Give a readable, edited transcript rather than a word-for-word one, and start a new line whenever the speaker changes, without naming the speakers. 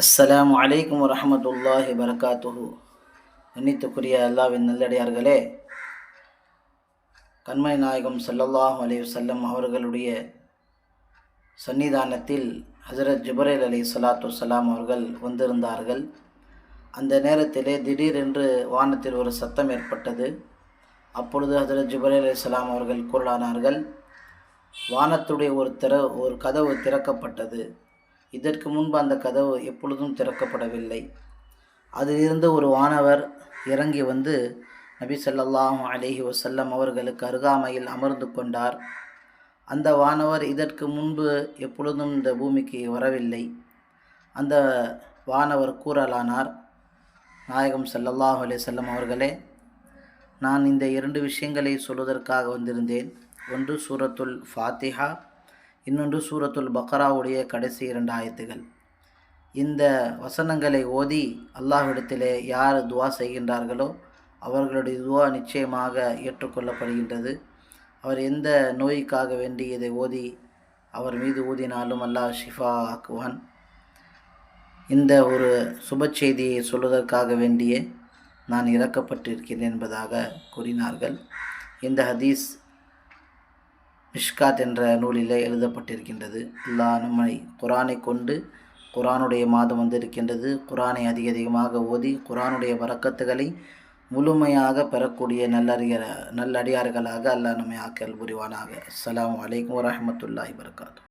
அஸ்ஸலாமு அலைக்கும் வரஹமத்துல்லாஹி வரகாத்துஹு. எண்ணித்துக்குரிய அல்லாவின் நல்லடியார்களே, கண்மணி நாயகம் ஸல்லல்லாஹு அலைஹி வஸல்லம் அவர்களுடைய சன்னிதானத்தில் ஹஜரத் ஜிப்ரீல் அலைஹிஸ்ஸலாத்து வஸ்ஸலாம் அவர்கள் வந்திருந்தார்கள். அந்த நேரத்திலே திடீரென்று வானத்தில் ஒரு சத்தம் ஏற்பட்டது. அப்பொழுது ஹஜரத் ஜிப்ரீல் அலைஹிஸ்ஸலாம் அவர்கள் கூறலானார்கள், வானத்துடைய ஒரு கதவு திறக்கப்பட்டது. இதற்கு முன்பு அந்த கதவு எப்பொழுதும் திறக்கப்படவில்லை. அதிலிருந்து ஒரு வானவர் இறங்கி வந்து நபி ஸல்லல்லாஹு அலைஹி வஸல்லம் அவர்களுக்கு அருகாமையில் அமர்ந்து கொண்டார். அந்த வானவர் இதற்கு முன்பு எப்பொழுதும் இந்த பூமிக்கு வரவில்லை. அந்த வானவர் கூறலானார், நாயகம் ஸல்லல்லாஹு அலைஹி வஸல்லம் அவர்களே, நான் இந்த 2 விஷயங்களை சொல்வதற்காக வந்திருந்தேன். ஒன்று சூரத்துல் ஃபாத்திஹா, இன்னொன்று சூரத்துல் பக்ராவுடைய கடைசி 2 ஆயத்துகள். இந்த வசனங்களை ஓதி அல்லாஹ்விடத்திலே யார் துவா செய்கின்றார்களோ அவர்களுடைய துவா நிச்சயமாக ஏற்றுக்கொள்ளப்படுகின்றது. அவர் எந்த நோய்க்காக வேண்டி இதை ஓதி அவர் மீது ஊதினாலும் அல்லாஹ் ஷிஃபா ஆக்குவான். இந்த ஒரு சுப செய்தியை சொல்வதற்காக வேண்டியே நான் இறக்கப்பட்டிருக்கிறேன் என்பதாக கூறினார்கள். இந்த ஹதீஸ் மிஷ்காத் என்ற நூலிலே எழுதப்பட்டிருக்கின்றது. அல்லாஹ் நம்மை குர்ஆனை கொண்டு, குர்ஆனுடைய மாதம் வந்திருக்கின்றது, குர்ஆனை அதிகமாக ஓதி குர்ஆனுடைய பரக்கத்துகளை முழுமையாக பெறக்கூடிய நல்லடியார்களாக அல்லாஹ் நம்மை ஆக்கல் புரிவானாக. அஸ்ஸலாமு அலைக்கும் வரஹ்மத்துல்லாஹி வபரகாத்துஹு.